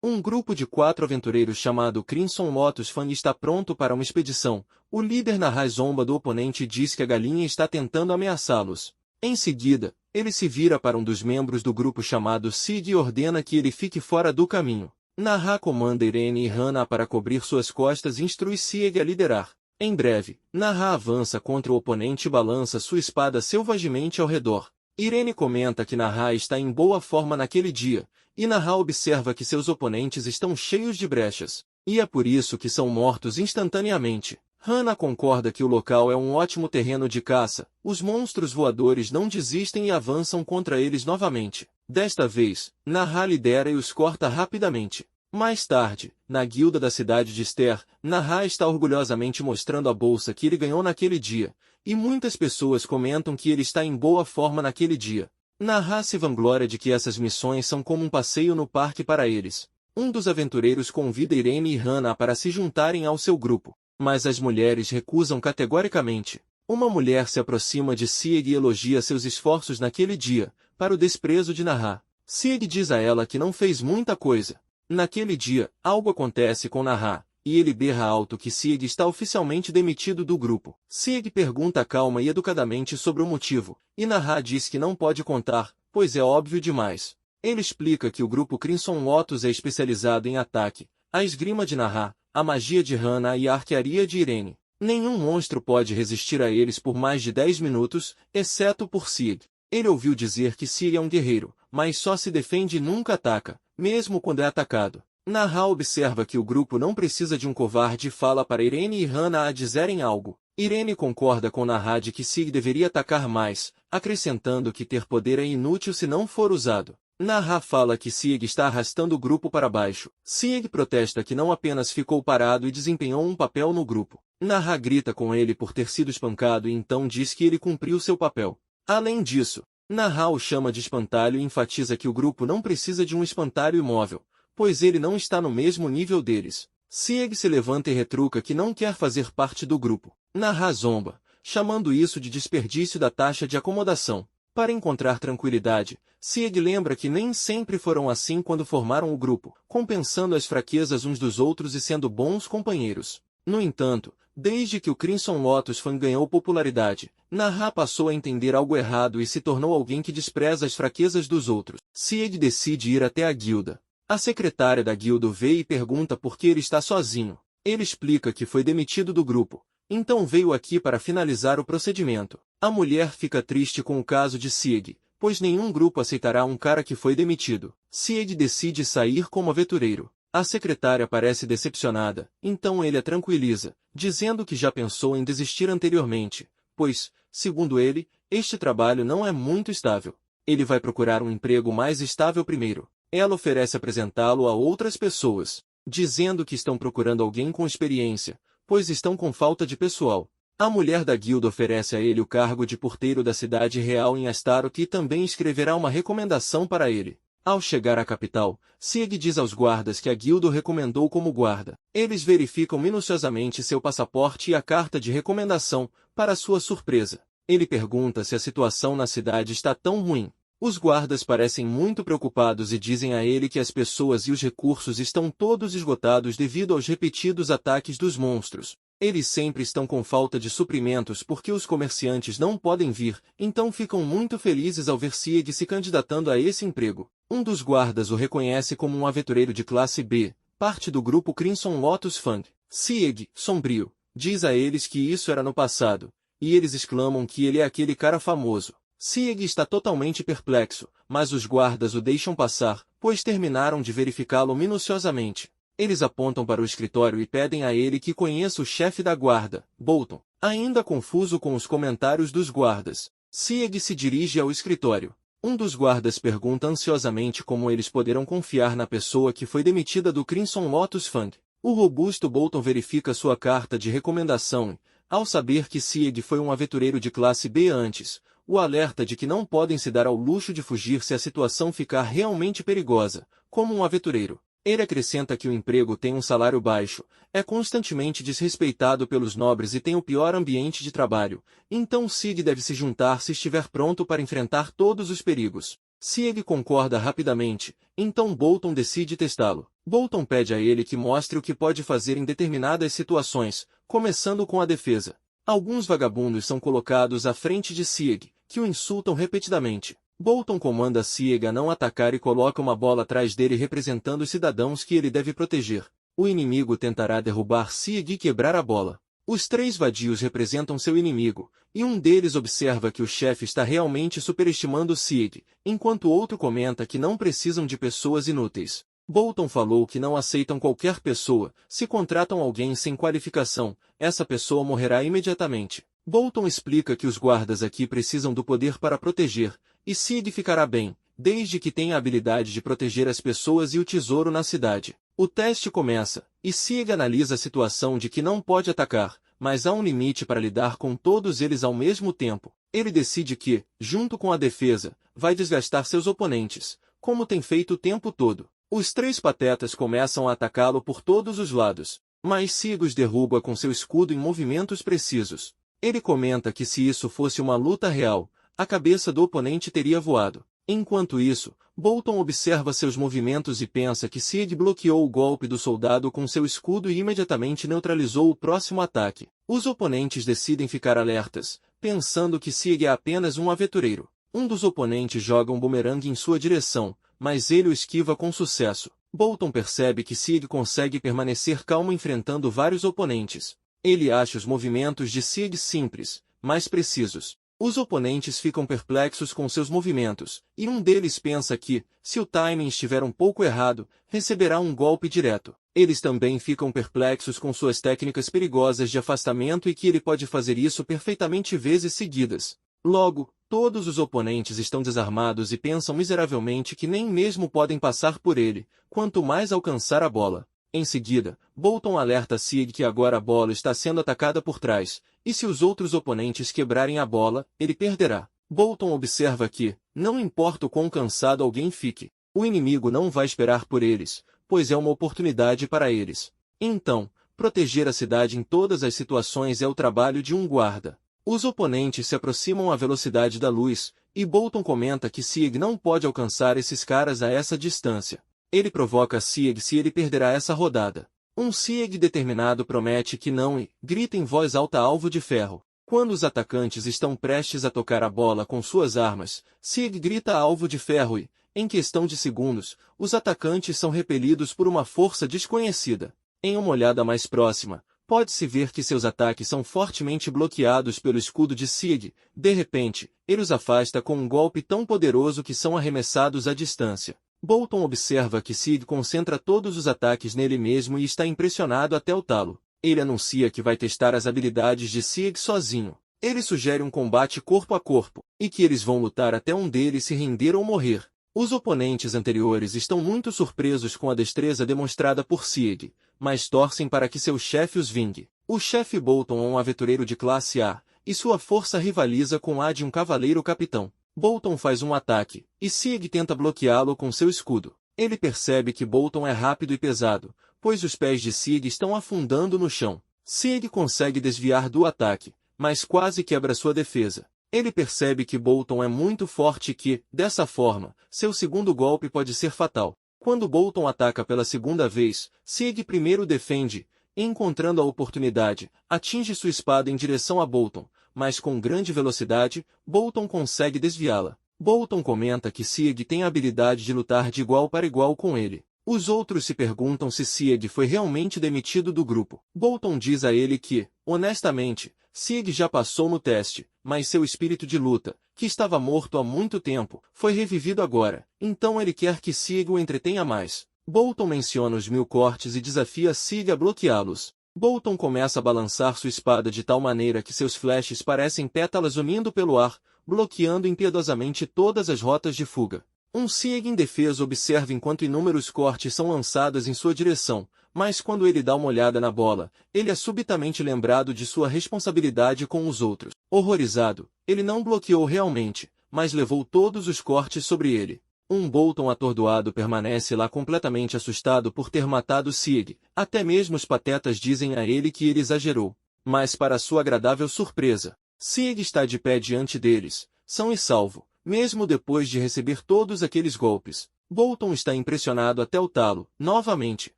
Um grupo de 4 aventureiros chamado Crimson Lotus Fan está pronto para uma expedição. O líder Narra zomba do oponente e diz que a galinha está tentando ameaçá-los. Em seguida, ele se vira para um dos membros do grupo chamado Sid e ordena que ele fique fora do caminho. Narra comanda Irene e Hana para cobrir suas costas e instrui Sieg a liderar. Em breve, Narra avança contra o oponente e balança sua espada selvagemente ao redor. Irene comenta que Narra está em boa forma naquele dia, e Narra observa que seus oponentes estão cheios de brechas, e é por isso que são mortos instantaneamente. Hana concorda que o local é um ótimo terreno de caça, os monstros voadores não desistem e avançam contra eles novamente. Desta vez, Narra lidera e os corta rapidamente. Mais tarde, na guilda da cidade de Ster, Narra está orgulhosamente mostrando a bolsa que ele ganhou naquele dia, e muitas pessoas comentam que ele está em boa forma naquele dia. Narra se vangloria de que essas missões são como um passeio no parque para eles. Um dos aventureiros convida Irene e Hana para se juntarem ao seu grupo, mas as mulheres recusam categoricamente. Uma mulher se aproxima de Sieg e elogia seus esforços naquele dia, para o desprezo de Narra. Sieg diz a ela que não fez muita coisa. Naquele dia, algo acontece com Narra, e ele berra alto que Sieg está oficialmente demitido do grupo. Sieg pergunta calma e educadamente sobre o motivo, e Narra diz que não pode contar, pois é óbvio demais. Ele explica que o grupo Crimson Lotus é especializado em ataque, a esgrima de Narra, a magia de Hana e a arquearia de Irene. Nenhum monstro pode resistir a eles por mais de 10 minutos, exceto por Sieg. Ele ouviu dizer que Sieg é um guerreiro, mas só se defende e nunca ataca, mesmo quando é atacado. Narra observa que o grupo não precisa de um covarde e fala para Irene e Hana a dizerem algo. Irene concorda com Narra de que Sieg deveria atacar mais, acrescentando que ter poder é inútil se não for usado. Narra fala que Sieg está arrastando o grupo para baixo. Sieg protesta que não apenas ficou parado e desempenhou um papel no grupo. Narra grita com ele por ter sido espancado e então diz que ele cumpriu seu papel. Além disso, Narra o chama de espantalho e enfatiza que o grupo não precisa de um espantalho imóvel, pois ele não está no mesmo nível deles. Sieg se levanta e retruca que não quer fazer parte do grupo. Narra zomba, chamando isso de desperdício da taxa de acomodação. Para encontrar tranquilidade, Sieg lembra que nem sempre foram assim quando formaram o grupo, compensando as fraquezas uns dos outros e sendo bons companheiros. No entanto, desde que o Crimson Lotus Fan ganhou popularidade, Narra passou a entender algo errado e se tornou alguém que despreza as fraquezas dos outros. Sieg decide ir até a guilda. A secretária da guilda vê e pergunta por que ele está sozinho. Ele explica que foi demitido do grupo, então veio aqui para finalizar o procedimento. A mulher fica triste com o caso de Sieg, pois nenhum grupo aceitará um cara que foi demitido. Sieg decide sair como aventureiro. A secretária parece decepcionada, então ele a tranquiliza, dizendo que já pensou em desistir anteriormente, pois, segundo ele, este trabalho não é muito estável. Ele vai procurar um emprego mais estável primeiro. Ela oferece apresentá-lo a outras pessoas, dizendo que estão procurando alguém com experiência, pois estão com falta de pessoal. A mulher da guilda oferece a ele o cargo de porteiro da cidade real em Astaroth e também escreverá uma recomendação para ele. Ao chegar à capital, Sieg diz aos guardas que a guilda o recomendou como guarda. Eles verificam minuciosamente seu passaporte e a carta de recomendação, para sua surpresa. Ele pergunta se a situação na cidade está tão ruim. Os guardas parecem muito preocupados e dizem a ele que as pessoas e os recursos estão todos esgotados devido aos repetidos ataques dos monstros. Eles sempre estão com falta de suprimentos porque os comerciantes não podem vir, então ficam muito felizes ao ver Sieg se candidatando a esse emprego. Um dos guardas o reconhece como um aventureiro de classe B, parte do grupo Crimson Lotus Fan. Sieg, sombrio, diz a eles que isso era no passado, e eles exclamam que ele é aquele cara famoso. Sieg está totalmente perplexo, mas os guardas o deixam passar, pois terminaram de verificá-lo minuciosamente. Eles apontam para o escritório e pedem a ele que conheça o chefe da guarda, Bolton. Ainda confuso com os comentários dos guardas, Sieg se dirige ao escritório. Um dos guardas pergunta ansiosamente como eles poderão confiar na pessoa que foi demitida do Crimson Lotus Fan. O robusto Bolton verifica sua carta de recomendação e, ao saber que Sieg foi um aventureiro de classe B antes, o alerta de que não podem se dar ao luxo de fugir se a situação ficar realmente perigosa, como um aventureiro. Ele acrescenta que o emprego tem um salário baixo, é constantemente desrespeitado pelos nobres e tem o pior ambiente de trabalho, então Sieg deve se juntar se estiver pronto para enfrentar todos os perigos. Sieg concorda rapidamente, então Bolton decide testá-lo. Bolton pede a ele que mostre o que pode fazer em determinadas situações, começando com a defesa. Alguns vagabundos são colocados à frente de Sieg, que o insultam repetidamente. Bolton comanda Sieg a não atacar e coloca uma bola atrás dele representando os cidadãos que ele deve proteger. O inimigo tentará derrubar Sieg e quebrar a bola. Os 3 vadios representam seu inimigo, e um deles observa que o chefe está realmente superestimando Sieg, enquanto o outro comenta que não precisam de pessoas inúteis. Bolton falou que não aceitam qualquer pessoa, se contratam alguém sem qualificação, essa pessoa morrerá imediatamente. Bolton explica que os guardas aqui precisam do poder para proteger, e Sieg ficará bem, desde que tenha a habilidade de proteger as pessoas e o tesouro na cidade. O teste começa, e Sieg analisa a situação de que não pode atacar, mas há um limite para lidar com todos eles ao mesmo tempo. Ele decide que, junto com a defesa, vai desgastar seus oponentes, como tem feito o tempo todo. Os 3 patetas começam a atacá-lo por todos os lados, mas Sieg os derruba com seu escudo em movimentos precisos. Ele comenta que se isso fosse uma luta real, a cabeça do oponente teria voado. Enquanto isso, Bolton observa seus movimentos e pensa que Sieg bloqueou o golpe do soldado com seu escudo e imediatamente neutralizou o próximo ataque. Os oponentes decidem ficar alertas, pensando que Sieg é apenas um aventureiro. Um dos oponentes joga um bumerangue em sua direção, mas ele o esquiva com sucesso. Bolton percebe que Sieg consegue permanecer calmo enfrentando vários oponentes. Ele acha os movimentos de Sieg simples, mas precisos. Os oponentes ficam perplexos com seus movimentos, e um deles pensa que, se o timing estiver um pouco errado, receberá um golpe direto. Eles também ficam perplexos com suas técnicas perigosas de afastamento e que ele pode fazer isso perfeitamente vezes seguidas. Logo, todos os oponentes estão desarmados e pensam miseravelmente que nem mesmo podem passar por ele, quanto mais alcançar a bola. Em seguida, Bolton alerta Sieg que agora a bola está sendo atacada por trás, e se os outros oponentes quebrarem a bola, ele perderá. Bolton observa que, não importa o quão cansado alguém fique, o inimigo não vai esperar por eles, pois é uma oportunidade para eles. Então, proteger a cidade em todas as situações é o trabalho de um guarda. Os oponentes se aproximam à velocidade da luz, e Bolton comenta que Sieg não pode alcançar esses caras a essa distância. Ele provoca Sieg se ele perderá essa rodada. Um Sieg determinado promete que não e grita em voz alta alvo de ferro. Quando os atacantes estão prestes a tocar a bola com suas armas, Sieg grita alvo de ferro e, em questão de segundos, os atacantes são repelidos por uma força desconhecida. Em uma olhada mais próxima, pode-se ver que seus ataques são fortemente bloqueados pelo escudo de Sieg. De repente, ele os afasta com um golpe tão poderoso que são arremessados à distância. Bolton observa que Sieg concentra todos os ataques nele mesmo e está impressionado até o talo. Ele anuncia que vai testar as habilidades de Sieg sozinho. Ele sugere um combate corpo a corpo, e que eles vão lutar até um deles se render ou morrer. Os oponentes anteriores estão muito surpresos com a destreza demonstrada por Sieg, mas torcem para que seu chefe os vingue. O chefe Bolton é um aventureiro de classe A, e sua força rivaliza com a de um cavaleiro-capitão. Bolton faz um ataque, e Sieg tenta bloqueá-lo com seu escudo. Ele percebe que Bolton é rápido e pesado, pois os pés de Sieg estão afundando no chão. Sieg consegue desviar do ataque, mas quase quebra sua defesa. Ele percebe que Bolton é muito forte e que, dessa forma, seu segundo golpe pode ser fatal. Quando Bolton ataca pela segunda vez, Sieg primeiro defende, e encontrando a oportunidade, atinge sua espada em direção a Bolton, mas com grande velocidade, Bolton consegue desviá-la. Bolton comenta que Sieg tem a habilidade de lutar de igual para igual com ele. Os outros se perguntam se Sieg foi realmente demitido do grupo. Bolton diz a ele que, honestamente, Sieg já passou no teste, mas seu espírito de luta, que estava morto há muito tempo, foi revivido agora, então ele quer que Sieg o entretenha mais. Bolton menciona os 1000 cortes e desafia Sieg a bloqueá-los. Bolton começa a balançar sua espada de tal maneira que seus flashes parecem pétalas unindo pelo ar, bloqueando impiedosamente todas as rotas de fuga. Um Sieg indefeso observa enquanto inúmeros cortes são lançados em sua direção, mas quando ele dá uma olhada na bola, ele é subitamente lembrado de sua responsabilidade com os outros. Horrorizado, ele não bloqueou realmente, mas levou todos os cortes sobre ele. Um Bolton atordoado permanece lá completamente assustado por ter matado Sieg. Até mesmo os patetas dizem a ele que ele exagerou. Mas para sua agradável surpresa, Sieg está de pé diante deles, são e salvo, mesmo depois de receber todos aqueles golpes. Bolton está impressionado até o talo, novamente,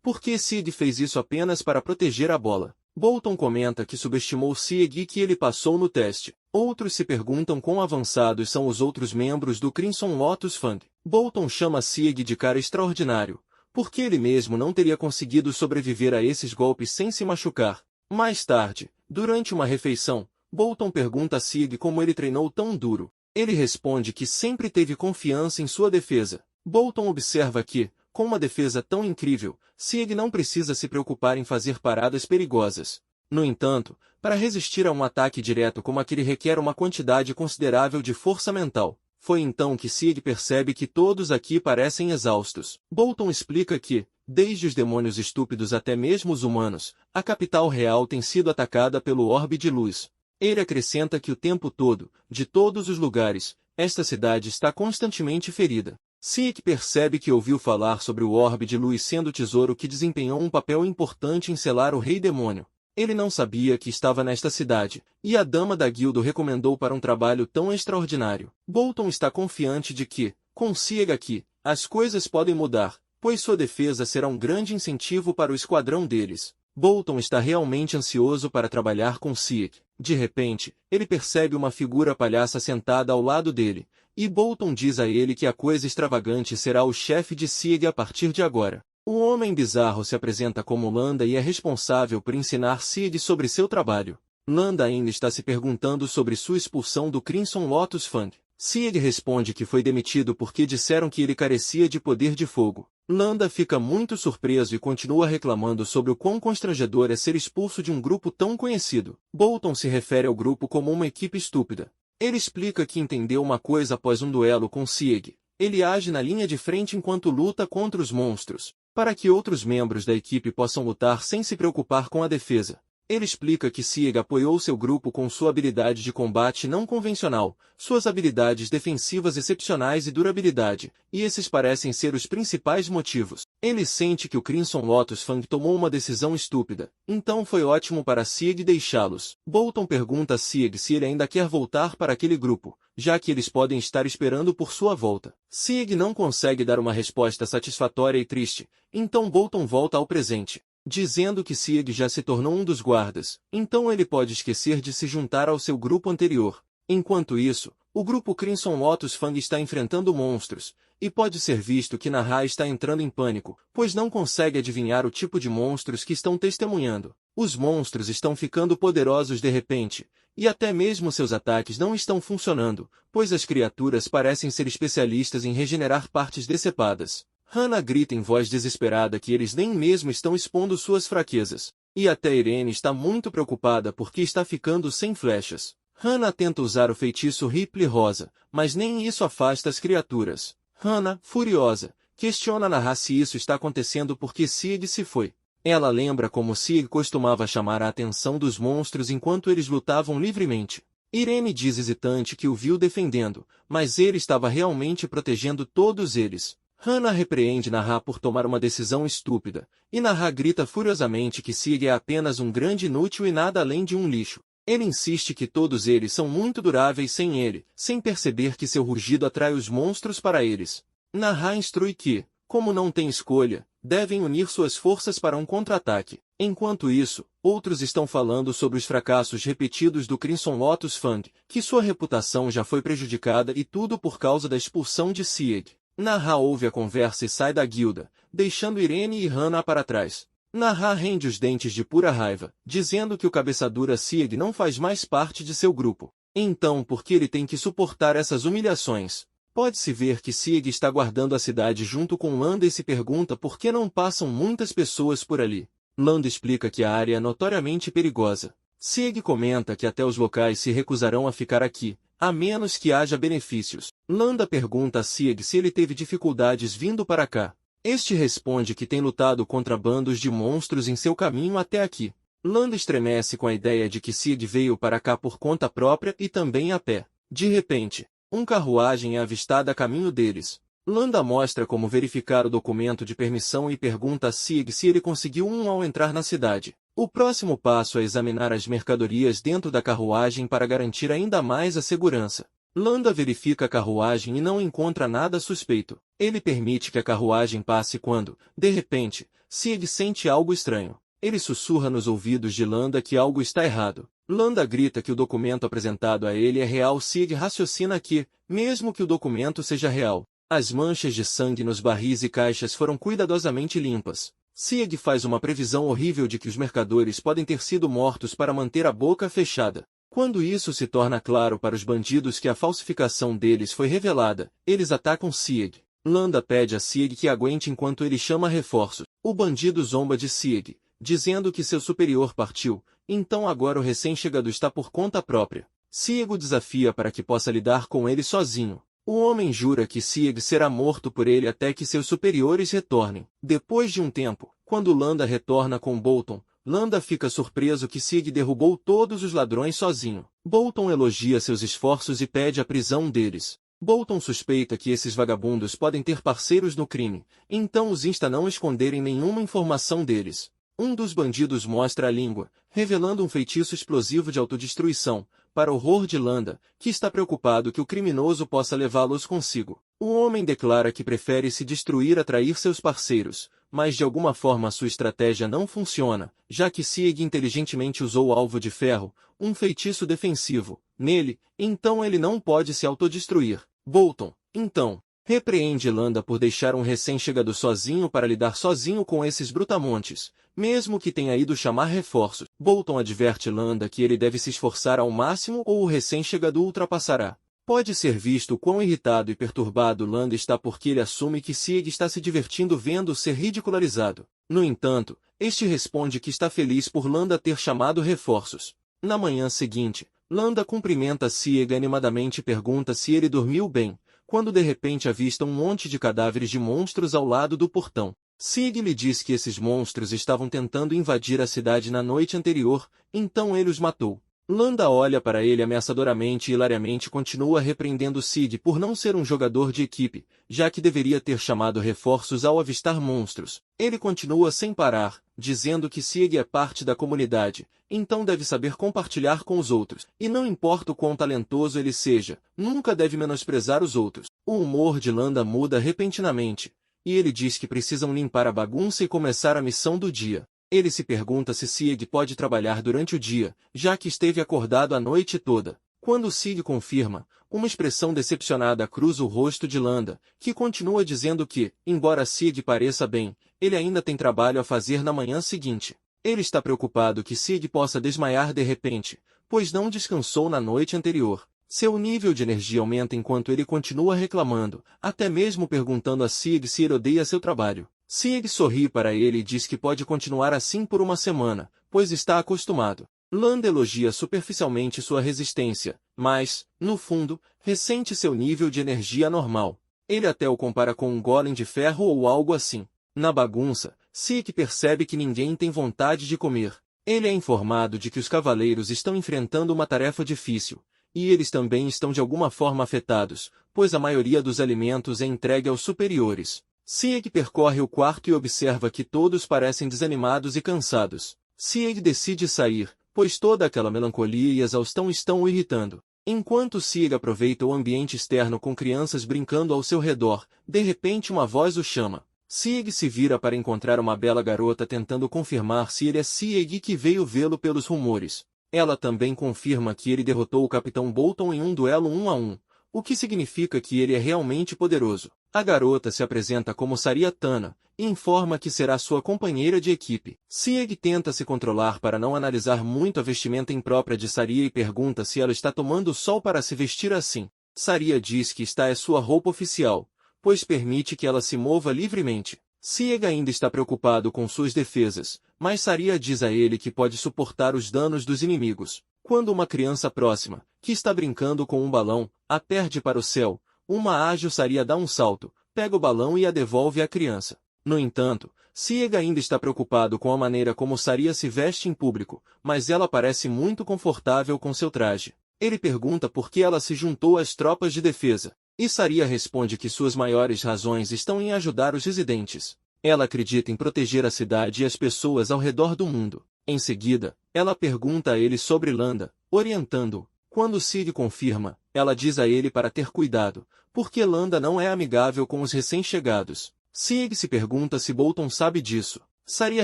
porque Sieg fez isso apenas para proteger a bola. Bolton comenta que subestimou Sieg e que ele passou no teste. Outros se perguntam quão avançados são os outros membros do Crimson Lotus Fang. Bolton chama Sieg de cara extraordinário, porque ele mesmo não teria conseguido sobreviver a esses golpes sem se machucar. Mais tarde, durante uma refeição, Bolton pergunta a Sieg como ele treinou tão duro. Ele responde que sempre teve confiança em sua defesa. Bolton observa que, com uma defesa tão incrível, Sieg não precisa se preocupar em fazer paradas perigosas. No entanto, para resistir a um ataque direto como aquele requer uma quantidade considerável de força mental. Foi então que Sieg percebe que todos aqui parecem exaustos. Bolton explica que, desde os demônios estúpidos até mesmo os humanos, a capital real tem sido atacada pelo orbe de luz. Ele acrescenta que o tempo todo, de todos os lugares, esta cidade está constantemente ferida. Sieg percebe que ouviu falar sobre o orbe de luz sendo o tesouro que desempenhou um papel importante em selar o rei demônio. Ele não sabia que estava nesta cidade, e a dama da guilda o recomendou para um trabalho tão extraordinário. Bolton está confiante de que, com Sieg aqui, as coisas podem mudar, pois sua defesa será um grande incentivo para o esquadrão deles. Bolton está realmente ansioso para trabalhar com Sieg. De repente, ele percebe uma figura palhaça sentada ao lado dele, e Bolton diz a ele que a coisa extravagante será o chefe de Sieg a partir de agora. O homem bizarro se apresenta como Landa e é responsável por ensinar Sieg sobre seu trabalho. Landa ainda está se perguntando sobre sua expulsão do Crimson Lotus Fang. Sieg responde que foi demitido porque disseram que ele carecia de poder de fogo. Landa fica muito surpreso e continua reclamando sobre o quão constrangedor é ser expulso de um grupo tão conhecido. Bolton se refere ao grupo como uma equipe estúpida. Ele explica que entendeu uma coisa após um duelo com Sieg. Ele age na linha de frente enquanto luta contra os monstros, para que outros membros da equipe possam lutar sem se preocupar com a defesa. Ele explica que Sieg apoiou seu grupo com sua habilidade de combate não convencional, suas habilidades defensivas excepcionais e durabilidade, e esses parecem ser os principais motivos. Ele sente que o Crimson Lotus Fang tomou uma decisão estúpida, então foi ótimo para Sieg deixá-los. Bolton pergunta a Sieg se ele ainda quer voltar para aquele grupo, já que eles podem estar esperando por sua volta. Sieg não consegue dar uma resposta satisfatória e triste, então Bolton volta ao presente, dizendo que Sieg já se tornou um dos guardas, então ele pode esquecer de se juntar ao seu grupo anterior. Enquanto isso, o grupo Crimson Lotus Fang está enfrentando monstros, e pode ser visto que Naha está entrando em pânico, pois não consegue adivinhar o tipo de monstros que estão testemunhando. Os monstros estão ficando poderosos de repente, e até mesmo seus ataques não estão funcionando, pois as criaturas parecem ser especialistas em regenerar partes decepadas. Hannah grita em voz desesperada que eles nem mesmo estão expondo suas fraquezas. E até Irene está muito preocupada porque está ficando sem flechas. Hannah tenta usar o feitiço Ripley Rosa, mas nem isso afasta as criaturas. Hannah, furiosa, questiona Naha se isso está acontecendo porque Sieg se foi. Ela lembra como Sieg costumava chamar a atenção dos monstros enquanto eles lutavam livremente. Irene diz hesitante que o viu defendendo, mas ele estava realmente protegendo todos eles. Hannah repreende Naha por tomar uma decisão estúpida, e Naha grita furiosamente que Sieg é apenas um grande inútil e nada além de um lixo. Ele insiste que todos eles são muito duráveis sem ele, sem perceber que seu rugido atrai os monstros para eles. Naha instrui que, como não tem escolha, devem unir suas forças para um contra-ataque. Enquanto isso, outros estão falando sobre os fracassos repetidos do Crimson Lotus Fang, que sua reputação já foi prejudicada e tudo por causa da expulsão de Sieg. Naha ouve a conversa e sai da guilda, deixando Irene e Hannah para trás. Naha rende os dentes de pura raiva, dizendo que o cabeçadura Sieg não faz mais parte de seu grupo. Então por que ele tem que suportar essas humilhações? Pode-se ver que Sieg está guardando a cidade junto com Landa e se pergunta por que não passam muitas pessoas por ali. Landa explica que a área é notoriamente perigosa. Sieg comenta que até os locais se recusarão a ficar aqui, a menos que haja benefícios. Landa pergunta a Sieg se ele teve dificuldades vindo para cá. Este responde que tem lutado contra bandos de monstros em seu caminho até aqui. Landa estremece com a ideia de que Sieg veio para cá por conta própria e também a pé. De repente, uma carruagem é avistada a caminho deles. Landa mostra como verificar o documento de permissão e pergunta a Sieg se ele conseguiu um ao entrar na cidade. O próximo passo é examinar as mercadorias dentro da carruagem para garantir ainda mais a segurança. Landa verifica a carruagem e não encontra nada suspeito. Ele permite que a carruagem passe quando, de repente, Sieg sente algo estranho. Ele sussurra nos ouvidos de Landa que algo está errado. Landa grita que o documento apresentado a ele é real. Sieg raciocina que, mesmo que o documento seja real, as manchas de sangue nos barris e caixas foram cuidadosamente limpas. Sieg faz uma previsão horrível de que os mercadores podem ter sido mortos para manter a boca fechada. Quando isso se torna claro para os bandidos que a falsificação deles foi revelada, eles atacam Sieg. Landa pede a Sieg que aguente enquanto ele chama reforços. O bandido zomba de Sieg, dizendo que seu superior partiu, então agora o recém-chegado está por conta própria. Sieg o desafia para que possa lidar com ele sozinho. O homem jura que Sieg será morto por ele até que seus superiores retornem. Depois de um tempo, quando Landa retorna com Bolton, Landa fica surpreso que Sieg derrubou todos os ladrões sozinho. Bolton elogia seus esforços e pede a prisão deles. Bolton suspeita que esses vagabundos podem ter parceiros no crime, então os insta a não esconderem nenhuma informação deles. Um dos bandidos mostra a língua, revelando um feitiço explosivo de autodestruição, para horror de Landa, que está preocupado que o criminoso possa levá-los consigo. O homem declara que prefere se destruir a trair seus parceiros, mas de alguma forma sua estratégia não funciona, já que Sieg inteligentemente usou o alvo de ferro, um feitiço defensivo, nele, então ele não pode se autodestruir. Bolton, então, repreende Landa por deixar um recém-chegado sozinho para lidar sozinho com esses brutamontes, mesmo que tenha ido chamar reforços. Bolton adverte Landa que ele deve se esforçar ao máximo ou o recém-chegado ultrapassará. Pode ser visto quão irritado e perturbado Landa está porque ele assume que Sieg está se divertindo vendo ser ridicularizado. No entanto, este responde que está feliz por Landa ter chamado reforços. Na manhã seguinte, Landa cumprimenta Sieg animadamente e pergunta se ele dormiu bem, quando de repente avista um monte de cadáveres de monstros ao lado do portão. Sieg lhe diz que esses monstros estavam tentando invadir a cidade na noite anterior, então ele os matou. Landa olha para ele ameaçadoramente e hilariamente continua repreendendo Sieg por não ser um jogador de equipe, já que deveria ter chamado reforços ao avistar monstros. Ele continua sem parar, dizendo que Sieg é parte da comunidade, então deve saber compartilhar com os outros, e não importa o quão talentoso ele seja, nunca deve menosprezar os outros. O humor de Landa muda repentinamente, e ele diz que precisam limpar a bagunça e começar a missão do dia. Ele se pergunta se Sieg pode trabalhar durante o dia, já que esteve acordado a noite toda. Quando Sieg confirma, uma expressão decepcionada cruza o rosto de Landa, que continua dizendo que, embora Sieg pareça bem, ele ainda tem trabalho a fazer na manhã seguinte. Ele está preocupado que Sieg possa desmaiar de repente, pois não descansou na noite anterior. Seu nível de energia aumenta enquanto ele continua reclamando, até mesmo perguntando a Sieg se ele odeia seu trabalho. Sieg sorri para ele e diz que pode continuar assim por uma semana, pois está acostumado. Landa elogia superficialmente sua resistência, mas, no fundo, ressente seu nível de energia normal. Ele até o compara com um golem de ferro ou algo assim. Na bagunça, Sieg percebe que ninguém tem vontade de comer. Ele é informado de que os cavaleiros estão enfrentando uma tarefa difícil, e eles também estão de alguma forma afetados, pois a maioria dos alimentos é entregue aos superiores. Sieg percorre o quarto e observa que todos parecem desanimados e cansados. Sieg decide sair, pois toda aquela melancolia e exaustão estão o irritando. Enquanto Sieg aproveita o ambiente externo com crianças brincando ao seu redor, de repente uma voz o chama. Sieg se vira para encontrar uma bela garota tentando confirmar se ele é Sieg que veio vê-lo pelos rumores. Ela também confirma que ele derrotou o Capitão Bolton em um duelo 1 a 1, o que significa que ele é realmente poderoso. A garota se apresenta como Saria Tana, e informa que será sua companheira de equipe. Sieg tenta se controlar para não analisar muito a vestimenta imprópria de Saria e pergunta se ela está tomando sol para se vestir assim. Saria diz que esta é sua roupa oficial, pois permite que ela se mova livremente. Sieg ainda está preocupado com suas defesas, mas Saria diz a ele que pode suportar os danos dos inimigos. Quando uma criança próxima, que está brincando com um balão, a perde para o céu, uma ágil Saria dá um salto, pega o balão e a devolve à criança. No entanto, Sieg ainda está preocupado com a maneira como Saria se veste em público, mas ela parece muito confortável com seu traje. Ele pergunta por que ela se juntou às tropas de defesa, e Saria responde que suas maiores razões estão em ajudar os residentes. Ela acredita em proteger a cidade e as pessoas ao redor do mundo. Em seguida, ela pergunta a ele sobre Landa, orientando-o. Quando Sieg confirma, Ela diz a ele para ter cuidado, porque Landa não é amigável com os recém-chegados. Sieg se pergunta se Bolton sabe disso. Saria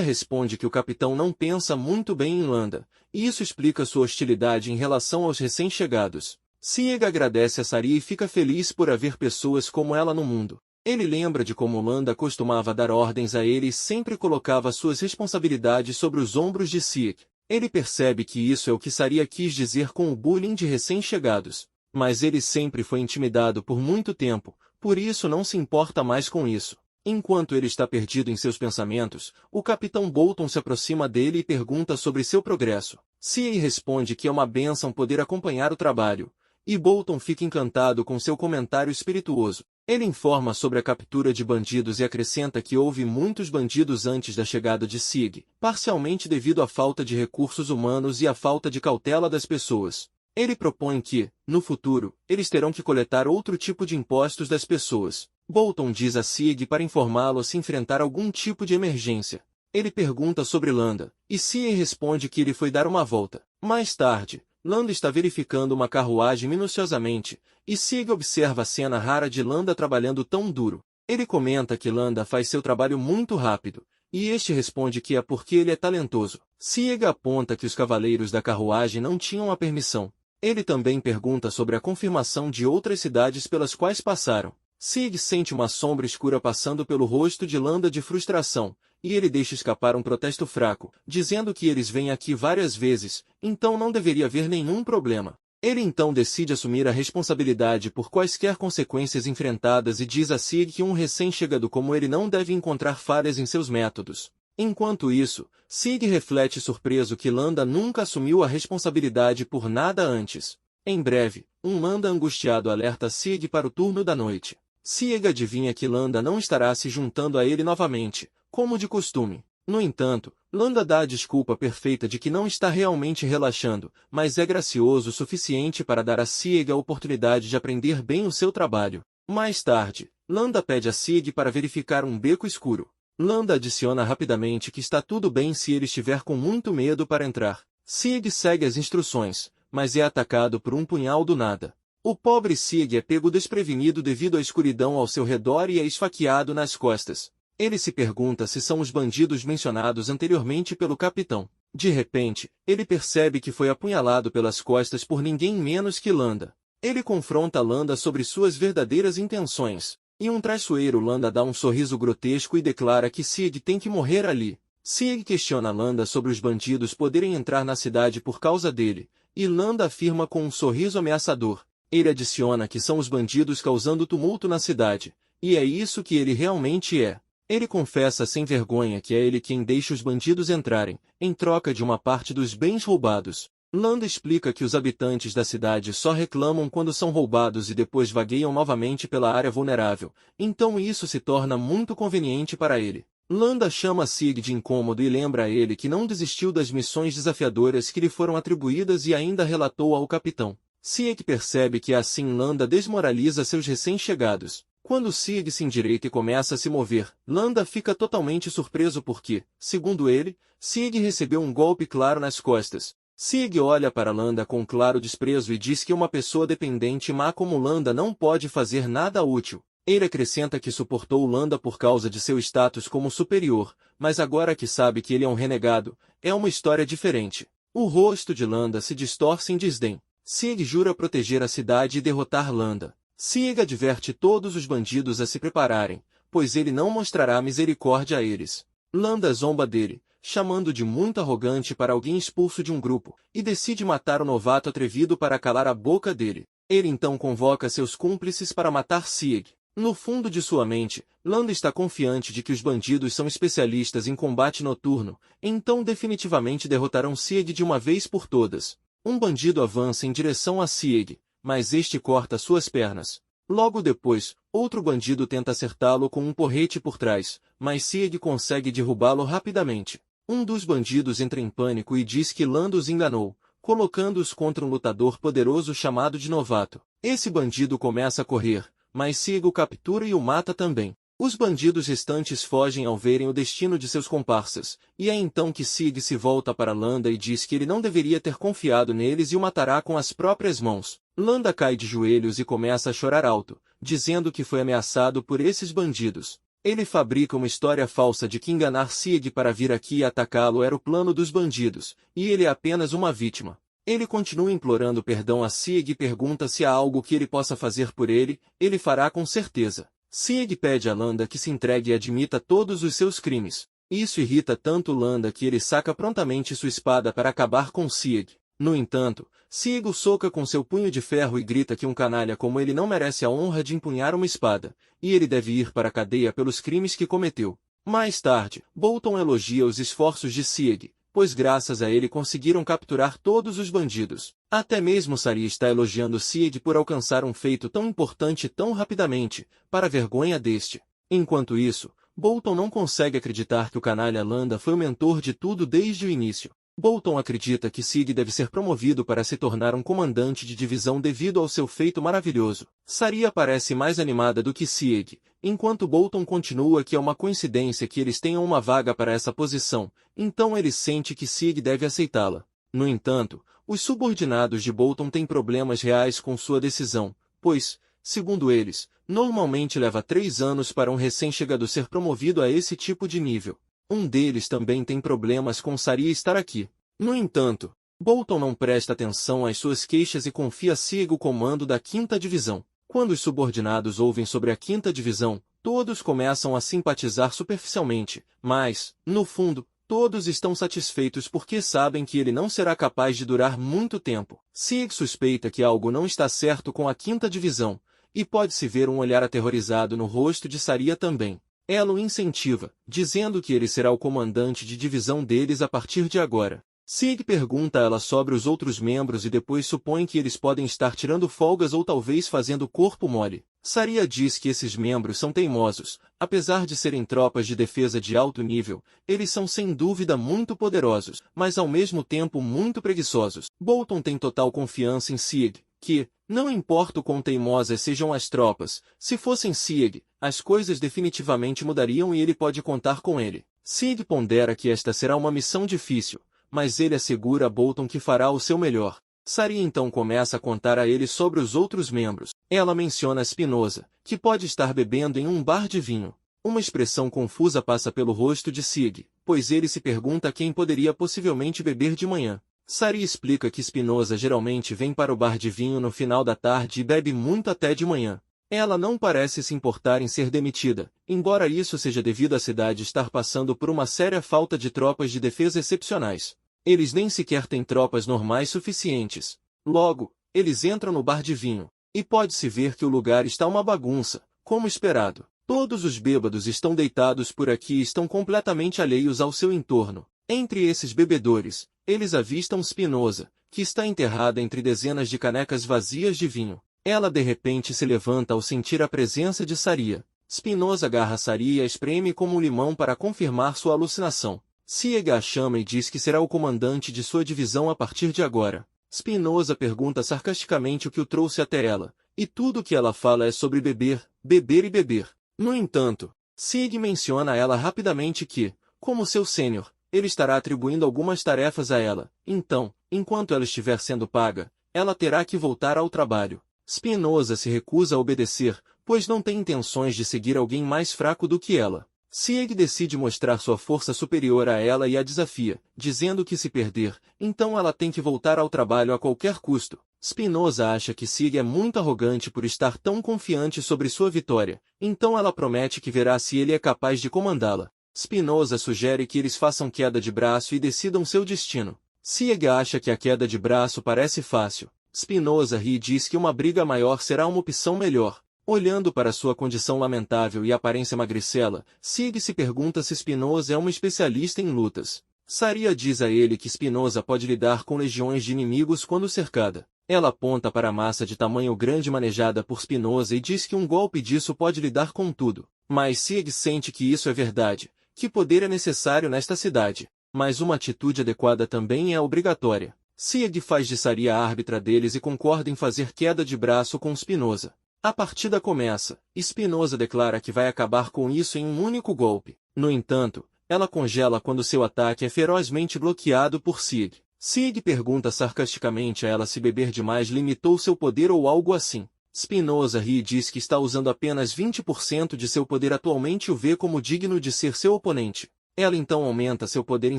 responde que o capitão não pensa muito bem em Landa, e isso explica sua hostilidade em relação aos recém-chegados. Sieg agradece a Saria e fica feliz por haver pessoas como ela no mundo. Ele lembra de como Landa costumava dar ordens a ele e sempre colocava suas responsabilidades sobre os ombros de Sieg. Ele percebe que isso é o que Saria quis dizer com o bullying de recém-chegados. Mas ele sempre foi intimidado por muito tempo, por isso não se importa mais com isso. Enquanto ele está perdido em seus pensamentos, o Capitão Bolton se aproxima dele e pergunta sobre seu progresso. Sieg responde que é uma bênção poder acompanhar o trabalho, e Bolton fica encantado com seu comentário espirituoso. Ele informa sobre a captura de bandidos e acrescenta que houve muitos bandidos antes da chegada de Sieg, parcialmente devido à falta de recursos humanos e à falta de cautela das pessoas. Ele propõe que, no futuro, eles terão que coletar outro tipo de impostos das pessoas. Bolton diz a Sieg para informá-lo se enfrentar algum tipo de emergência. Ele pergunta sobre Landa, e Sieg responde que ele foi dar uma volta. Mais tarde, Landa está verificando uma carruagem minuciosamente, e Sieg observa a cena rara de Landa trabalhando tão duro. Ele comenta que Landa faz seu trabalho muito rápido, e este responde que é porque ele é talentoso. Sieg aponta que os cavaleiros da carruagem não tinham a permissão. Ele também pergunta sobre a confirmação de outras cidades pelas quais passaram. Sieg sente uma sombra escura passando pelo rosto de Landa de frustração, e ele deixa escapar um protesto fraco, dizendo que eles vêm aqui várias vezes, então não deveria haver nenhum problema. Ele então decide assumir a responsabilidade por quaisquer consequências enfrentadas e diz a Sieg que um recém-chegado como ele não deve encontrar falhas em seus métodos. Enquanto isso, Sieg reflete surpreso que Landa nunca assumiu a responsabilidade por nada antes. Em breve, um Landa angustiado alerta Sieg para o turno da noite. Sieg adivinha que Landa não estará se juntando a ele novamente, como de costume. No entanto, Landa dá a desculpa perfeita de que não está realmente relaxando, mas é gracioso o suficiente para dar a Sieg a oportunidade de aprender bem o seu trabalho. Mais tarde, Landa pede a Sieg para verificar um beco escuro. Landa adiciona rapidamente que está tudo bem se ele estiver com muito medo para entrar. Sieg segue as instruções, mas é atacado por um punhal do nada. O pobre Sieg é pego desprevenido devido à escuridão ao seu redor e é esfaqueado nas costas. Ele se pergunta se são os bandidos mencionados anteriormente pelo capitão. De repente, ele percebe que foi apunhalado pelas costas por ninguém menos que Landa. Ele confronta Landa sobre suas verdadeiras intenções. E um traiçoeiro Landa dá um sorriso grotesco e declara que Sieg tem que morrer ali. Sieg questiona Landa sobre os bandidos poderem entrar na cidade por causa dele, e Landa afirma com um sorriso ameaçador. Ele adiciona que são os bandidos causando tumulto na cidade, e é isso que ele realmente é. Ele confessa sem vergonha que é ele quem deixa os bandidos entrarem, em troca de uma parte dos bens roubados. Landa explica que os habitantes da cidade só reclamam quando são roubados e depois vagueiam novamente pela área vulnerável, então isso se torna muito conveniente para ele. Landa chama Sieg de incômodo e lembra a ele que não desistiu das missões desafiadoras que lhe foram atribuídas e ainda relatou ao capitão. Sieg percebe que assim Landa desmoraliza seus recém-chegados. Quando Sieg se endireita e começa a se mover, Landa fica totalmente surpreso porque, segundo ele, Sieg recebeu um golpe claro nas costas. Sieg olha para Landa com claro desprezo e diz que uma pessoa dependente e má como Landa não pode fazer nada útil. Ele acrescenta que suportou Landa por causa de seu status como superior, mas agora que sabe que ele é um renegado, é uma história diferente. O rosto de Landa se distorce em desdém. Sieg jura proteger a cidade e derrotar Landa. Sieg adverte todos os bandidos a se prepararem, pois ele não mostrará misericórdia a eles. Landa zomba dele, chamando de muito arrogante para alguém expulso de um grupo, e decide matar o novato atrevido para calar a boca dele. Ele então convoca seus cúmplices para matar Sieg. No fundo de sua mente, Landa está confiante de que os bandidos são especialistas em combate noturno, então definitivamente derrotarão Sieg de uma vez por todas. Um bandido avança em direção a Sieg, mas este corta suas pernas. Logo depois, outro bandido tenta acertá-lo com um porrete por trás, mas Sieg consegue derrubá-lo rapidamente. Um dos bandidos entra em pânico e diz que Landa os enganou, colocando-os contra um lutador poderoso chamado de Novato. Esse bandido começa a correr, mas Sieg o captura e o mata também. Os bandidos restantes fogem ao verem o destino de seus comparsas, e é então que Sig se volta para Landa e diz que ele não deveria ter confiado neles e o matará com as próprias mãos. Landa cai de joelhos e começa a chorar alto, dizendo que foi ameaçado por esses bandidos. Ele fabrica uma história falsa de que enganar Sig para vir aqui e atacá-lo era o plano dos bandidos, e ele é apenas uma vítima. Ele continua implorando perdão a Sig e pergunta se há algo que ele possa fazer por ele. Ele fará com certeza. Sig pede a Landa que se entregue e admita todos os seus crimes. Isso irrita tanto Landa que ele saca prontamente sua espada para acabar com Sig. No entanto, Sig o soca com seu punho de ferro e grita que um canalha como ele não merece a honra de empunhar uma espada, e ele deve ir para a cadeia pelos crimes que cometeu. Mais tarde, Bolton elogia os esforços de Sig, pois graças a ele conseguiram capturar todos os bandidos. Até mesmo Saria está elogiando Sig por alcançar um feito tão importante tão rapidamente, para a vergonha deste. Enquanto isso, Bolton não consegue acreditar que o canalha Landa foi o mentor de tudo desde o início. Bolton acredita que Sig deve ser promovido para se tornar um comandante de divisão devido ao seu feito maravilhoso. Saria parece mais animada do que Sig, enquanto Bolton continua que é uma coincidência que eles tenham uma vaga para essa posição, então ele sente que Sig deve aceitá-la. No entanto, os subordinados de Bolton têm problemas reais com sua decisão, pois, segundo eles, normalmente leva 3 anos para um recém-chegado ser promovido a esse tipo de nível. Um deles também tem problemas com Saria estar aqui. No entanto, Bolton não presta atenção às suas queixas e confia Sig o comando da 5ª Divisão. Quando os subordinados ouvem sobre a 5ª Divisão, todos começam a simpatizar superficialmente, mas, no fundo, todos estão satisfeitos porque sabem que ele não será capaz de durar muito tempo. Sig suspeita que algo não está certo com a 5ª Divisão, e pode-se ver um olhar aterrorizado no rosto de Saria também. Ela o incentiva, dizendo que ele será o comandante de divisão deles a partir de agora. Sig pergunta a ela sobre os outros membros e depois supõe que eles podem estar tirando folgas ou talvez fazendo corpo mole. Saria diz que esses membros são teimosos. Apesar de serem tropas de defesa de alto nível, eles são sem dúvida muito poderosos, mas ao mesmo tempo muito preguiçosos. Bolton tem total confiança em Sig, que, não importa o quão teimosas sejam as tropas, se fossem Sig, as coisas definitivamente mudariam e ele pode contar com ele. Sig pondera que esta será uma missão difícil, mas ele assegura a Bolton que fará o seu melhor. Saria então começa a contar a ele sobre os outros membros. Ela menciona Spinoza, que pode estar bebendo em um bar de vinho. Uma expressão confusa passa pelo rosto de Sig, pois ele se pergunta quem poderia possivelmente beber de manhã. Saria explica que Spinoza geralmente vem para o bar de vinho no final da tarde e bebe muito até de manhã. Ela não parece se importar em ser demitida, embora isso seja devido à cidade estar passando por uma séria falta de tropas de defesa excepcionais. Eles nem sequer têm tropas normais suficientes. Logo, eles entram no bar de vinho, e pode-se ver que o lugar está uma bagunça, como esperado. Todos os bêbados estão deitados por aqui e estão completamente alheios ao seu entorno. Entre esses bebedores, eles avistam Spinoza, que está enterrada entre dezenas de canecas vazias de vinho. Ela de repente se levanta ao sentir a presença de Saria. Spinoza agarra Saria e a espreme como um limão para confirmar sua alucinação. Sig a chama e diz que será o comandante de sua divisão a partir de agora. Spinoza pergunta sarcasticamente o que o trouxe até ela, e tudo o que ela fala é sobre beber, beber e beber. No entanto, Sig menciona a ela rapidamente que, como seu sênior, ele estará atribuindo algumas tarefas a ela. Então, enquanto ela estiver sendo paga, ela terá que voltar ao trabalho. Spinoza se recusa a obedecer, pois não tem intenções de seguir alguém mais fraco do que ela. Sig decide mostrar sua força superior a ela e a desafia, dizendo que se perder, então ela tem que voltar ao trabalho a qualquer custo. Spinoza acha que Sig é muito arrogante por estar tão confiante sobre sua vitória, então ela promete que verá se ele é capaz de comandá-la. Spinoza sugere que eles façam queda de braço e decidam seu destino. Sig acha que a queda de braço parece fácil. Spinoza ri e diz que uma briga maior será uma opção melhor. Olhando para sua condição lamentável e aparência magricela, Sig se pergunta se Spinoza é um especialista em lutas. Saria diz a ele que Spinoza pode lidar com legiões de inimigos quando cercada. Ela aponta para a massa de tamanho grande manejada por Spinoza e diz que um golpe disso pode lidar com tudo. Mas Sig sente que isso é verdade, que poder é necessário nesta cidade. Mas uma atitude adequada também é obrigatória. Sig faz de Saria a árbitra deles e concorda em fazer queda de braço com Spinoza. A partida começa. Spinoza declara que vai acabar com isso em um único golpe. No entanto, ela congela quando seu ataque é ferozmente bloqueado por Sig. Sig pergunta sarcasticamente a ela se beber demais limitou seu poder ou algo assim. Spinoza ri e diz que está usando apenas 20% de seu poder atualmente e o vê como digno de ser seu oponente. Ela então aumenta seu poder em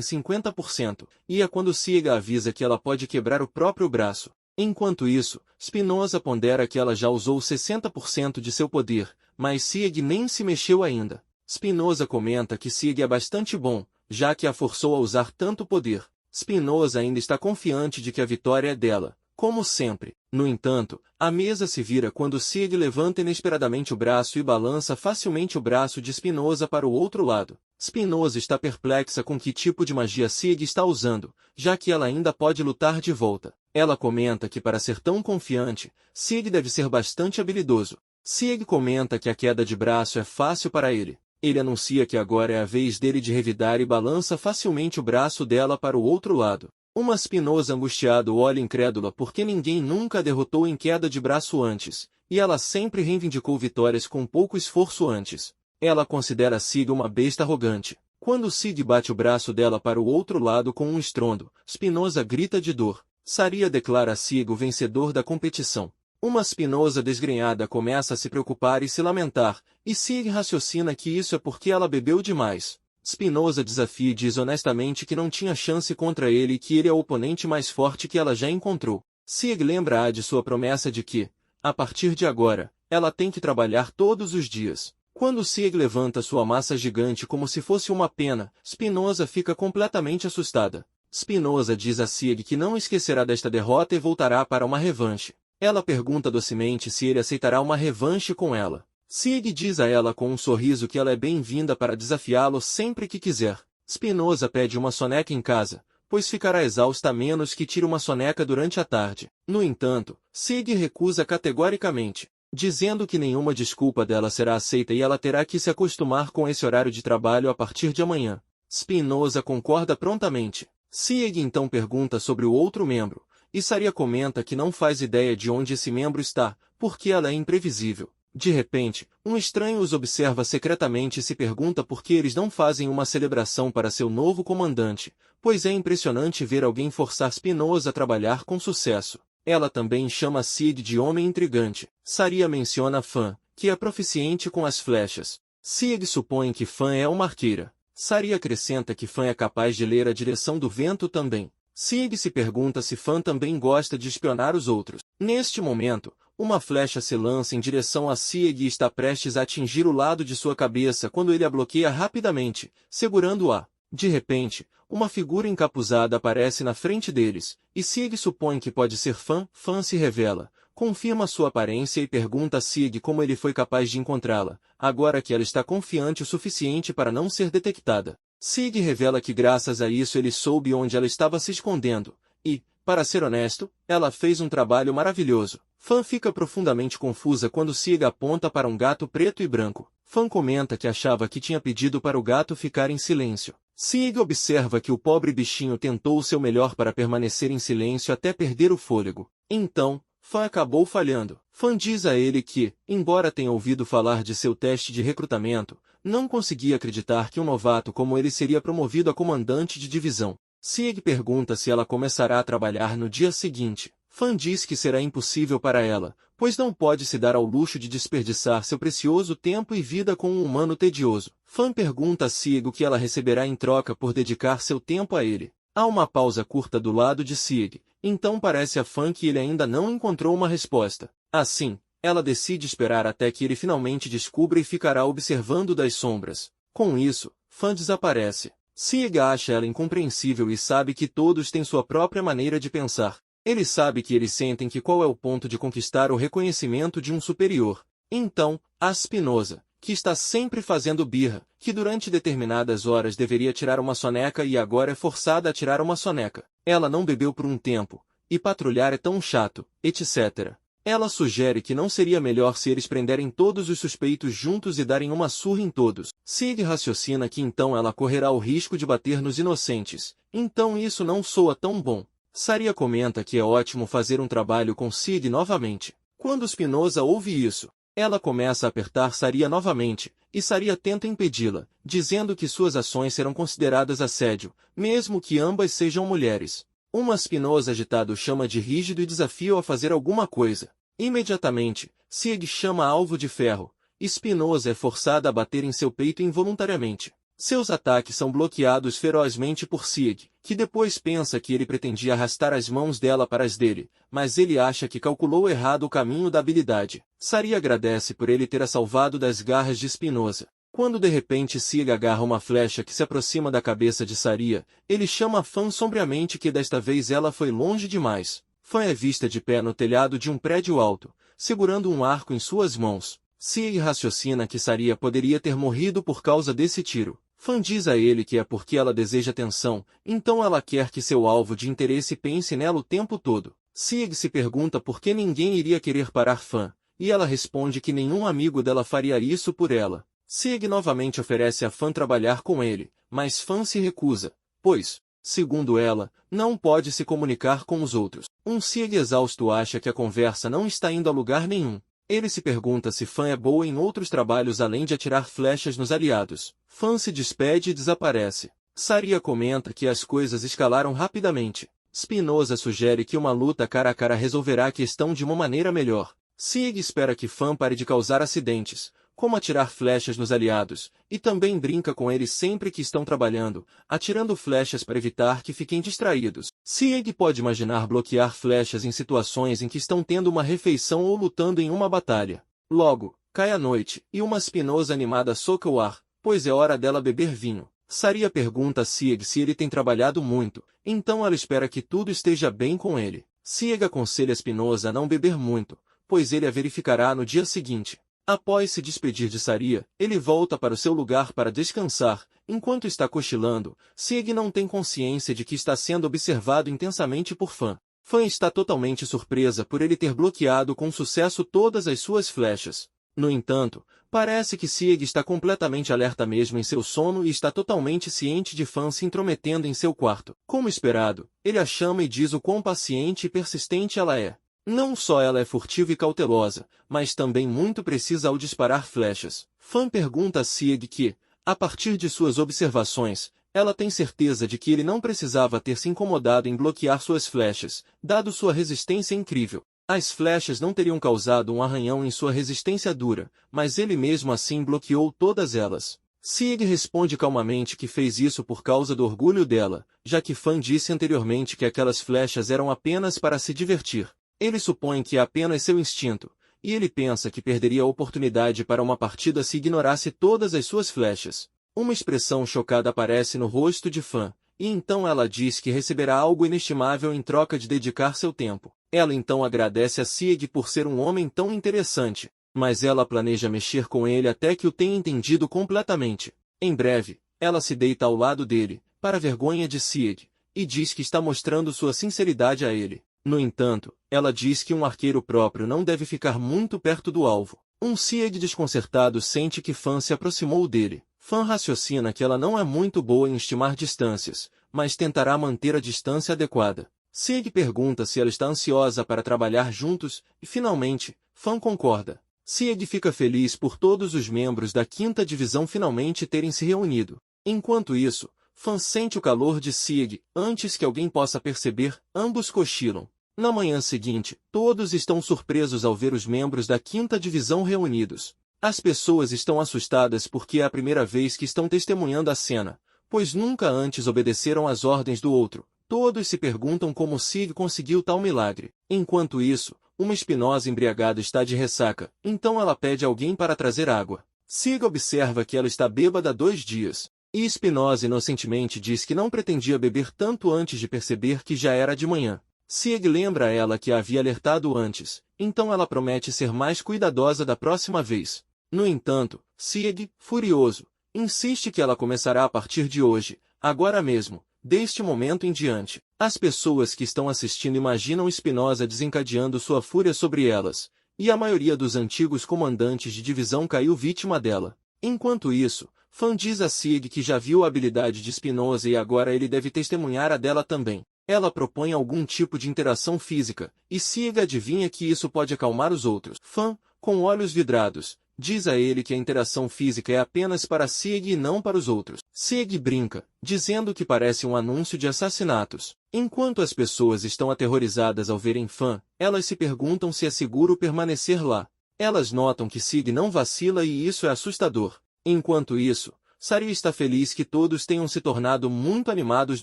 50%, e é quando Sig avisa que ela pode quebrar o próprio braço. Enquanto isso, Spinoza pondera que ela já usou 60% de seu poder, mas Sig nem se mexeu ainda. Spinoza comenta que Sig é bastante bom, já que a forçou a usar tanto poder. Spinoza ainda está confiante de que a vitória é dela, como sempre. No entanto, a mesa se vira quando Sig levanta inesperadamente o braço e balança facilmente o braço de Spinoza para o outro lado. Spinoza está perplexa com que tipo de magia Sig está usando, já que ela ainda pode lutar de volta. Ela comenta que para ser tão confiante, Sig deve ser bastante habilidoso. Sig comenta que a queda de braço é fácil para ele. Ele anuncia que agora é a vez dele de revidar e balança facilmente o braço dela para o outro lado. Uma Spinoza angustiado olha incrédula porque ninguém nunca a derrotou em queda de braço antes, e ela sempre reivindicou vitórias com pouco esforço antes. Ela considera Sig uma besta arrogante. Quando Sig bate o braço dela para o outro lado com um estrondo, Spinoza grita de dor. Saria declara Sig o vencedor da competição. Uma Spinoza desgrenhada começa a se preocupar e se lamentar, e Sig raciocina que isso é porque ela bebeu demais. Spinoza desafia e diz honestamente que não tinha chance contra ele e que ele é o oponente mais forte que ela já encontrou. Sig lembra-a de sua promessa de que, a partir de agora, ela tem que trabalhar todos os dias. Quando Sig levanta sua massa gigante como se fosse uma pena, Spinoza fica completamente assustada. Spinoza diz a Sig que não esquecerá desta derrota e voltará para uma revanche. Ela pergunta docemente se ele aceitará uma revanche com ela. Sig diz a ela com um sorriso que ela é bem-vinda para desafiá-lo sempre que quiser. Spinoza pede uma soneca em casa, pois ficará exausta a menos que tire uma soneca durante a tarde. No entanto, Sig recusa categoricamente, dizendo que nenhuma desculpa dela será aceita e ela terá que se acostumar com esse horário de trabalho a partir de amanhã. Spinoza concorda prontamente. Sig então pergunta sobre o outro membro, e Saria comenta que não faz ideia de onde esse membro está, porque ela é imprevisível. De repente, um estranho os observa secretamente e se pergunta por que eles não fazem uma celebração para seu novo comandante, pois é impressionante ver alguém forçar Spinoza a trabalhar com sucesso. Ela também chama Sig de homem intrigante. Saria menciona Fan, que é proficiente com as flechas. Sig supõe que Fan é uma arqueira. Saria acrescenta que Fan é capaz de ler a direção do vento também. Sig se pergunta se Fan também gosta de espionar os outros. Neste momento, uma flecha se lança em direção a Sig e está prestes a atingir o lado de sua cabeça quando ele a bloqueia rapidamente, segurando-a. De repente, uma figura encapuzada aparece na frente deles, e Sig supõe que pode ser Fan. Fan se revela, confirma sua aparência e pergunta a Sig como ele foi capaz de encontrá-la, agora que ela está confiante o suficiente para não ser detectada. Sig revela que graças a isso ele soube onde ela estava se escondendo, e, para ser honesto, ela fez um trabalho maravilhoso. Fan fica profundamente confusa quando Sig aponta para um gato preto e branco. Fan comenta que achava que tinha pedido para o gato ficar em silêncio. Sig observa que o pobre bichinho tentou o seu melhor para permanecer em silêncio até perder o fôlego. Então, Fan acabou falhando. Fan diz a ele que, embora tenha ouvido falar de seu teste de recrutamento, não conseguia acreditar que um novato como ele seria promovido a comandante de divisão. Sig pergunta se ela começará a trabalhar no dia seguinte. Fan diz que será impossível para ela, pois não pode se dar ao luxo de desperdiçar seu precioso tempo e vida com um humano tedioso. Fan pergunta a Sig o que ela receberá em troca por dedicar seu tempo a ele. Há uma pausa curta do lado de Sig, então parece a Fan que ele ainda não encontrou uma resposta. Assim, ela decide esperar até que ele finalmente descubra e ficará observando das sombras. Com isso, Fan desaparece. Sig acha ela incompreensível e sabe que todos têm sua própria maneira de pensar. Ele sabe que eles sentem que qual é o ponto de conquistar o reconhecimento de um superior. Então, a Spinoza, que está sempre fazendo birra, que durante determinadas horas deveria tirar uma soneca e agora é forçada a tirar uma soneca. Ela não bebeu por um tempo, e patrulhar é tão chato, etc. Ela sugere que não seria melhor se eles prenderem todos os suspeitos juntos e darem uma surra em todos. Sig raciocina que então ela correrá o risco de bater nos inocentes. Então isso não soa tão bom. Saria comenta que é ótimo fazer um trabalho com Sig novamente. Quando Spinoza ouve isso, ela começa a apertar Saria novamente, e Saria tenta impedi-la, dizendo que suas ações serão consideradas assédio, mesmo que ambas sejam mulheres. Uma Spinoza agitado chama de rígido e desafia-o a fazer alguma coisa. Imediatamente, Sieg chama alvo de ferro. Spinoza é forçada a bater em seu peito involuntariamente. Seus ataques são bloqueados ferozmente por Sieg, que depois pensa que ele pretendia arrastar as mãos dela para as dele, mas ele acha que calculou errado o caminho da habilidade. Saria agradece por ele ter a salvado das garras de Spinoza. Quando de repente Sieg agarra uma flecha que se aproxima da cabeça de Saria, ele chama Fan sombriamente que desta vez ela foi longe demais. Fan é vista de pé no telhado de um prédio alto, segurando um arco em suas mãos. Sieg raciocina que Saria poderia ter morrido por causa desse tiro. Fan diz a ele que é porque ela deseja atenção, então ela quer que seu alvo de interesse pense nela o tempo todo. Sieg se pergunta por que ninguém iria querer parar Fan, e ela responde que nenhum amigo dela faria isso por ela. Sieg novamente oferece a Fan trabalhar com ele, mas Fan se recusa, pois, segundo ela, não pode se comunicar com os outros. Sieg exausto acha que a conversa não está indo a lugar nenhum. Ele se pergunta se Fan é boa em outros trabalhos além de atirar flechas nos aliados. Fan se despede e desaparece. Saria comenta que as coisas escalaram rapidamente. Spinoza sugere que uma luta cara a cara resolverá a questão de uma maneira melhor. Sieg espera que Fan pare de causar acidentes, como atirar flechas nos aliados, e também brinca com eles sempre que estão trabalhando, atirando flechas para evitar que fiquem distraídos. Sieg pode imaginar bloquear flechas em situações em que estão tendo uma refeição ou lutando em uma batalha. Logo, cai a noite, e uma Spinoza animada soca o ar, pois é hora dela beber vinho. Saria pergunta a Sieg se ele tem trabalhado muito, então ela espera que tudo esteja bem com ele. Sieg aconselha Spinoza a não beber muito, pois ele a verificará no dia seguinte. Após se despedir de Saria, ele volta para o seu lugar para descansar. Enquanto está cochilando, Sieg não tem consciência de que está sendo observado intensamente por Fan. Fan está totalmente surpresa por ele ter bloqueado com sucesso todas as suas flechas. No entanto, parece que Sieg está completamente alerta mesmo em seu sono e está totalmente ciente de Fan se intrometendo em seu quarto. Como esperado, ele a chama e diz o quão paciente e persistente ela é. Não só ela é furtiva e cautelosa, mas também muito precisa ao disparar flechas. Fan pergunta a Sieg que, a partir de suas observações, ela tem certeza de que ele não precisava ter se incomodado em bloquear suas flechas, dado sua resistência incrível. As flechas não teriam causado um arranhão em sua resistência dura, mas ele mesmo assim bloqueou todas elas. Sieg responde calmamente que fez isso por causa do orgulho dela, já que Fan disse anteriormente que aquelas flechas eram apenas para se divertir. Ele supõe que é apenas seu instinto, e ele pensa que perderia a oportunidade para uma partida se ignorasse todas as suas flechas. Uma expressão chocada aparece no rosto de Fan, e então ela diz que receberá algo inestimável em troca de dedicar seu tempo. Ela então agradece a Sieg por ser um homem tão interessante, mas ela planeja mexer com ele até que o tenha entendido completamente. Em breve, ela se deita ao lado dele, para a vergonha de Sieg, e diz que está mostrando sua sinceridade a ele. No entanto, ela diz que um arqueiro próprio não deve ficar muito perto do alvo. Sieg desconcertado sente que Fan se aproximou dele. Fan raciocina que ela não é muito boa em estimar distâncias, mas tentará manter a distância adequada. Sieg pergunta se ela está ansiosa para trabalhar juntos, e finalmente, Fan concorda. Sieg fica feliz por todos os membros da 5ª Divisão finalmente terem se reunido. Enquanto isso, Fan sente o calor de Sieg, antes que alguém possa perceber, ambos cochilam. Na manhã seguinte, todos estão surpresos ao ver os membros da 5ª Divisão reunidos. As pessoas estão assustadas porque é a primeira vez que estão testemunhando a cena, pois nunca antes obedeceram às ordens do outro. Todos se perguntam como Sieg conseguiu tal milagre. Enquanto isso, uma Spinoza embriagada está de ressaca, então ela pede alguém para trazer água. Sieg observa que ela está bêbada há 2 dias. E Spinoza inocentemente diz que não pretendia beber tanto antes de perceber que já era de manhã. Sieg lembra a ela que a havia alertado antes, então ela promete ser mais cuidadosa da próxima vez. No entanto, Sieg, furioso, insiste que ela começará a partir de hoje, agora mesmo, deste momento em diante. As pessoas que estão assistindo imaginam Spinoza desencadeando sua fúria sobre elas, e a maioria dos antigos comandantes de divisão caiu vítima dela. Enquanto isso, Fan diz a Sieg que já viu a habilidade de Spinoza e agora ele deve testemunhar a dela também. Ela propõe algum tipo de interação física, e Sieg adivinha que isso pode acalmar os outros. Fan, com olhos vidrados, diz a ele que a interação física é apenas para Sieg e não para os outros. Sieg brinca, dizendo que parece um anúncio de assassinatos. Enquanto as pessoas estão aterrorizadas ao verem Fan, elas se perguntam se é seguro permanecer lá. Elas notam que Sieg não vacila e isso é assustador. Enquanto isso, Saria está feliz que todos tenham se tornado muito animados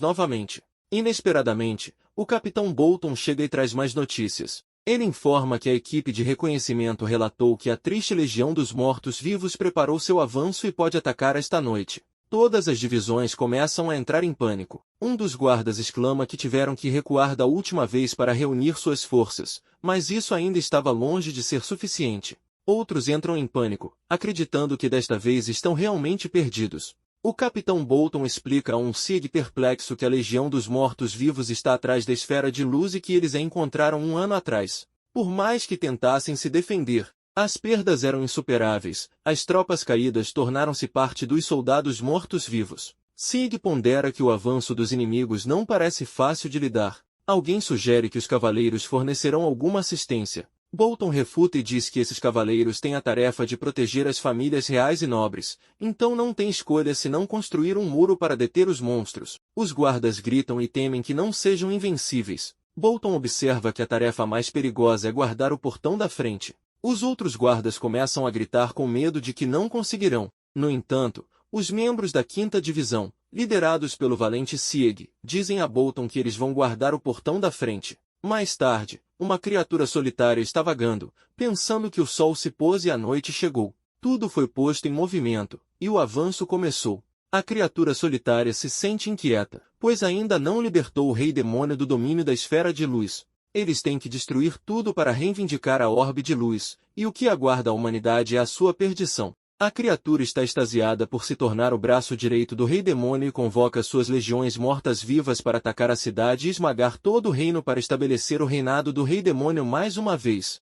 novamente. Inesperadamente, o Capitão Bolton chega e traz mais notícias. Ele informa que a equipe de reconhecimento relatou que a triste Legião dos Mortos-Vivos preparou seu avanço e pode atacar esta noite. Todas as divisões começam a entrar em pânico. Um dos guardas exclama que tiveram que recuar da última vez para reunir suas forças, mas isso ainda estava longe de ser suficiente. Outros entram em pânico, acreditando que desta vez estão realmente perdidos. O Capitão Bolton explica a um Sieg perplexo que a Legião dos Mortos-Vivos está atrás da esfera de luz e que eles a encontraram um ano atrás. Por mais que tentassem se defender, as perdas eram insuperáveis, as tropas caídas tornaram-se parte dos soldados mortos-vivos. Sieg pondera que o avanço dos inimigos não parece fácil de lidar. Alguém sugere que os cavaleiros fornecerão alguma assistência. Bolton refuta e diz que esses cavaleiros têm a tarefa de proteger as famílias reais e nobres, então não tem escolha senão construir um muro para deter os monstros. Os guardas gritam e temem que não sejam invencíveis. Bolton observa que a tarefa mais perigosa é guardar o portão da frente. Os outros guardas começam a gritar com medo de que não conseguirão. No entanto, os membros da 5ª Divisão, liderados pelo valente Sieg, dizem a Bolton que eles vão guardar o portão da frente. Mais tarde, uma criatura solitária está vagando, pensando que o sol se pôs e a noite chegou. Tudo foi posto em movimento, e o avanço começou. A criatura solitária se sente inquieta, pois ainda não libertou o Rei Demônio do domínio da Esfera de Luz. Eles têm que destruir tudo para reivindicar a Orbe de Luz, e o que aguarda a humanidade é a sua perdição. A criatura está extasiada por se tornar o braço direito do Rei Demônio e convoca suas legiões mortas-vivas para atacar a cidade e esmagar todo o reino para estabelecer o reinado do Rei Demônio mais uma vez.